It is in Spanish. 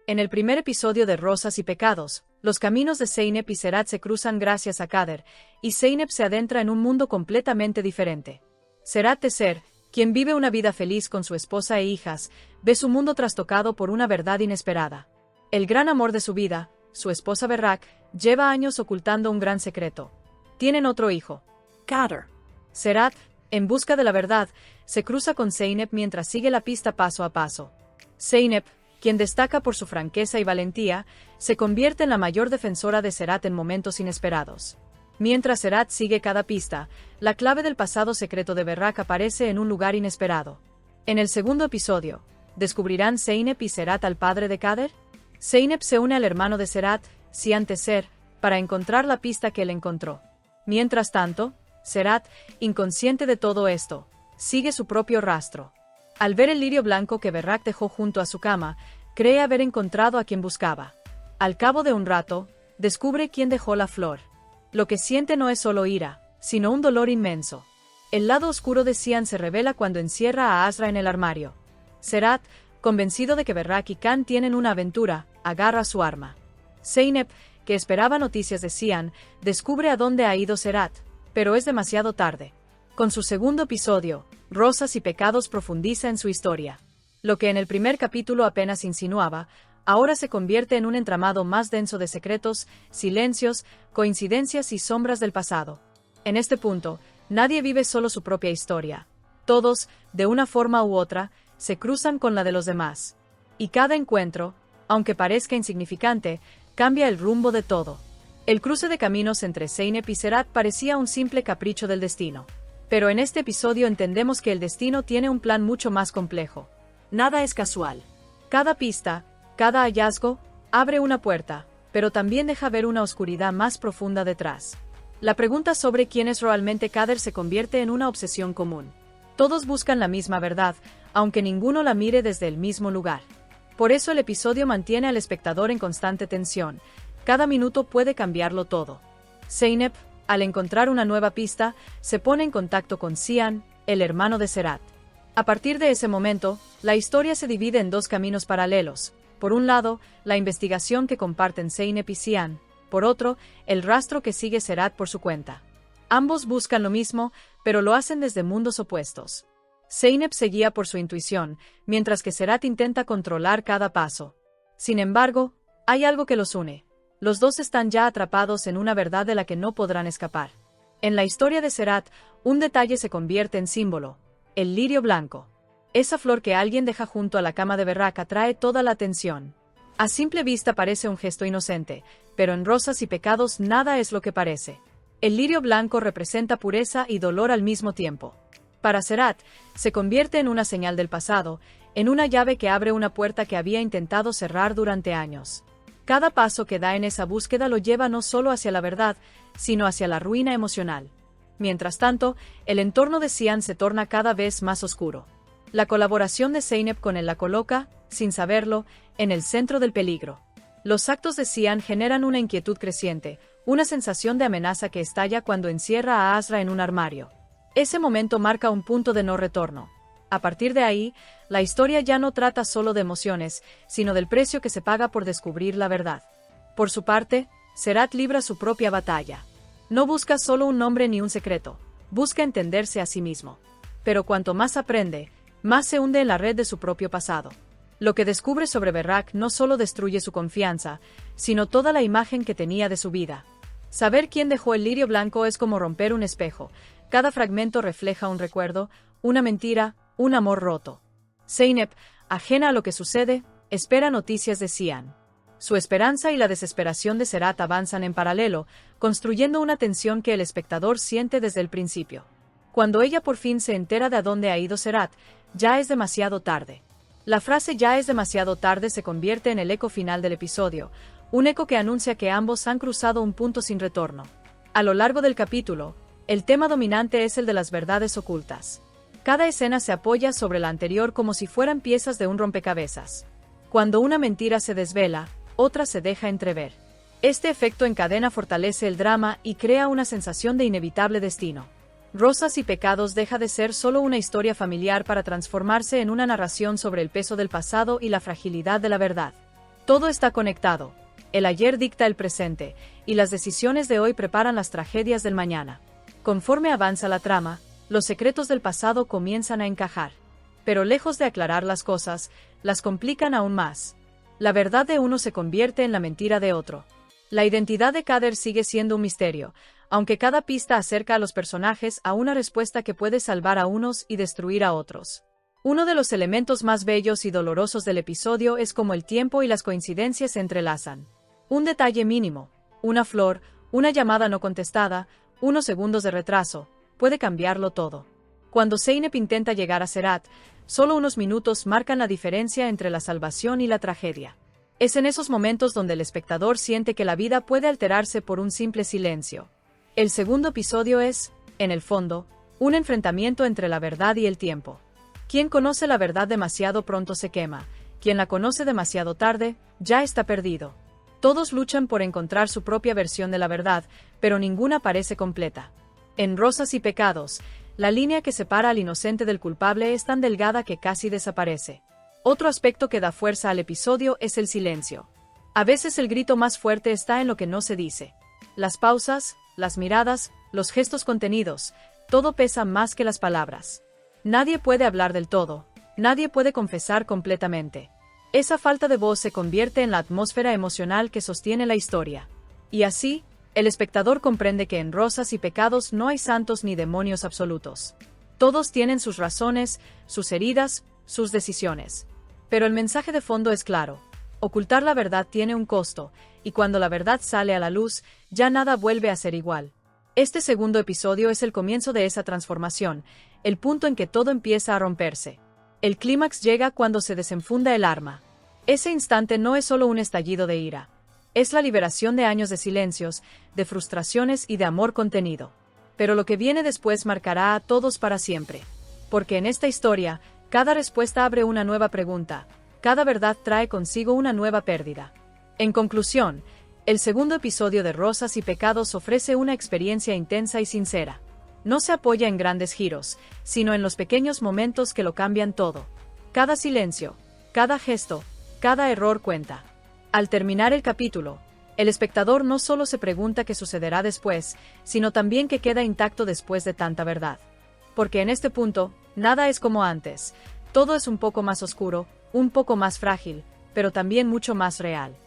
En el primer episodio de Rosas y Pecados, los caminos de Zeynep y Serhat se cruzan gracias a Kader, y Zeynep se adentra en un mundo completamente diferente. Serhat Teser, quien vive una vida feliz con su esposa e hijas, ve su mundo trastocado por una verdad inesperada. El gran amor de su vida, su esposa Berrak, lleva años ocultando un gran secreto. Tienen otro hijo, Kader. Serhat, en busca de la verdad, se cruza con Zeynep mientras sigue la pista paso a paso. Zeynep, quien destaca por su franqueza y valentía, se convierte en la mayor defensora de Serhat en momentos inesperados. Mientras Serhat sigue cada pista, la clave del pasado secreto de Berrak aparece en un lugar inesperado. En el segundo episodio, ¿descubrirán Zeynep y Serhat al padre de Kader? Zeynep se une al hermano de Serhat, Zian Teser, para encontrar la pista que él encontró. Mientras tanto, Serhat, inconsciente de todo esto, sigue su propio rastro. Al ver el lirio blanco que Berrak dejó junto a su cama, cree haber encontrado a quien buscaba. Al cabo de un rato, descubre quién dejó la flor. Lo que siente no es solo ira, sino un dolor inmenso. El lado oscuro de Zian se revela cuando encierra a Azra en el armario. Serhat, convencido de que Berrak y Khan tienen una aventura, agarra su arma. Zeynep, que esperaba noticias de Zian, descubre a dónde ha ido Serhat, pero es demasiado tarde. Con su segundo episodio, Rosas y Pecados profundiza en su historia. Lo que en el primer capítulo apenas insinuaba, ahora se convierte en un entramado más denso de secretos, silencios, coincidencias y sombras del pasado. En este punto, nadie vive solo su propia historia. Todos, de una forma u otra, se cruzan con la de los demás. Y cada encuentro, aunque parezca insignificante, cambia el rumbo de todo. El cruce de caminos entre Zeynep y Serhat parecía un simple capricho del destino. Pero en este episodio entendemos que el destino tiene un plan mucho más complejo. Nada es casual. Cada pista, cada hallazgo, abre una puerta, pero también deja ver una oscuridad más profunda detrás. La pregunta sobre quién es realmente Kader se convierte en una obsesión común. Todos buscan la misma verdad, aunque ninguno la mire desde el mismo lugar. Por eso el episodio mantiene al espectador en constante tensión. Cada minuto puede cambiarlo todo. Zeynep, al encontrar una nueva pista, se pone en contacto con Zian, el hermano de Serhat. A partir de ese momento, la historia se divide en dos caminos paralelos. Por un lado, la investigación que comparten Zeynep y Zian. Por otro, el rastro que sigue Serhat por su cuenta. Ambos buscan lo mismo, pero lo hacen desde mundos opuestos. Zeynep se guía por su intuición, mientras que Serhat intenta controlar cada paso. Sin embargo, hay algo que los une. Los dos están ya atrapados en una verdad de la que no podrán escapar. En la historia de Serhat, un detalle se convierte en símbolo: el lirio blanco. Esa flor que alguien deja junto a la cama de Berrak atrae toda la atención. A simple vista parece un gesto inocente, pero en Rosas y Pecados nada es lo que parece. El lirio blanco representa pureza y dolor al mismo tiempo. Para Serhat, se convierte en una señal del pasado, en una llave que abre una puerta que había intentado cerrar durante años. Cada paso que da en esa búsqueda lo lleva no solo hacia la verdad, sino hacia la ruina emocional. Mientras tanto, el entorno de Zian se torna cada vez más oscuro. La colaboración de Zeynep con él la coloca, sin saberlo, en el centro del peligro. Los actos de Zian generan una inquietud creciente, una sensación de amenaza que estalla cuando encierra a Azra en un armario. Ese momento marca un punto de no retorno. A partir de ahí, la historia ya no trata solo de emociones, sino del precio que se paga por descubrir la verdad. Por su parte, Serhat libra su propia batalla. No busca solo un nombre ni un secreto, busca entenderse a sí mismo. Pero cuanto más aprende, más se hunde en la red de su propio pasado. Lo que descubre sobre Berrak no solo destruye su confianza, sino toda la imagen que tenía de su vida. Saber quién dejó el lirio blanco es como romper un espejo. Cada fragmento refleja un recuerdo, una mentira, un amor roto. Zeynep, ajena a lo que sucede, espera noticias de Zian. Su esperanza y la desesperación de Serhat avanzan en paralelo, construyendo una tensión que el espectador siente desde el principio. Cuando ella por fin se entera de a dónde ha ido Serhat, ya es demasiado tarde. La frase "ya es demasiado tarde" se convierte en el eco final del episodio, un eco que anuncia que ambos han cruzado un punto sin retorno. A lo largo del capítulo, el tema dominante es el de las verdades ocultas. Cada escena se apoya sobre la anterior como si fueran piezas de un rompecabezas. Cuando una mentira se desvela, otra se deja entrever. Este efecto en cadena fortalece el drama y crea una sensación de inevitable destino. Rosas y Pecados deja de ser solo una historia familiar para transformarse en una narración sobre el peso del pasado y la fragilidad de la verdad. Todo está conectado. El ayer dicta el presente, y las decisiones de hoy preparan las tragedias del mañana. Conforme avanza la trama, los secretos del pasado comienzan a encajar. Pero lejos de aclarar las cosas, las complican aún más. La verdad de uno se convierte en la mentira de otro. La identidad de Kader sigue siendo un misterio, aunque cada pista acerca a los personajes a una respuesta que puede salvar a unos y destruir a otros. Uno de los elementos más bellos y dolorosos del episodio es cómo el tiempo y las coincidencias se entrelazan. Un detalle mínimo, una flor, una llamada no contestada, unos segundos de retraso, puede cambiarlo todo. Cuando Zeynep intenta llegar a Serhat, solo unos minutos marcan la diferencia entre la salvación y la tragedia. Es en esos momentos donde el espectador siente que la vida puede alterarse por un simple silencio. El segundo episodio es, en el fondo, un enfrentamiento entre la verdad y el tiempo. Quien conoce la verdad demasiado pronto se quema, quien la conoce demasiado tarde, ya está perdido. Todos luchan por encontrar su propia versión de la verdad, pero ninguna parece completa. En Rosas y Pecados, la línea que separa al inocente del culpable es tan delgada que casi desaparece. Otro aspecto que da fuerza al episodio es el silencio. A veces el grito más fuerte está en lo que no se dice. Las pausas, las miradas, los gestos contenidos, todo pesa más que las palabras. Nadie puede hablar del todo, nadie puede confesar completamente. Esa falta de voz se convierte en la atmósfera emocional que sostiene la historia. Y así, el espectador comprende que en Rosas y Pecados no hay santos ni demonios absolutos. Todos tienen sus razones, sus heridas, sus decisiones. Pero el mensaje de fondo es claro. Ocultar la verdad tiene un costo, y cuando la verdad sale a la luz, ya nada vuelve a ser igual. Este segundo episodio es el comienzo de esa transformación, el punto en que todo empieza a romperse. El clímax llega cuando se desenfunda el arma. Ese instante no es solo un estallido de ira. Es la liberación de años de silencios, de frustraciones y de amor contenido. Pero lo que viene después marcará a todos para siempre. Porque en esta historia, cada respuesta abre una nueva pregunta, cada verdad trae consigo una nueva pérdida. En conclusión, el segundo episodio de Rosas y Pecados ofrece una experiencia intensa y sincera. No se apoya en grandes giros, sino en los pequeños momentos que lo cambian todo. Cada silencio, cada gesto, cada error cuenta. Al terminar el capítulo, el espectador no solo se pregunta qué sucederá después, sino también qué queda intacto después de tanta verdad. Porque en este punto, nada es como antes. Todo es un poco más oscuro, un poco más frágil, pero también mucho más real.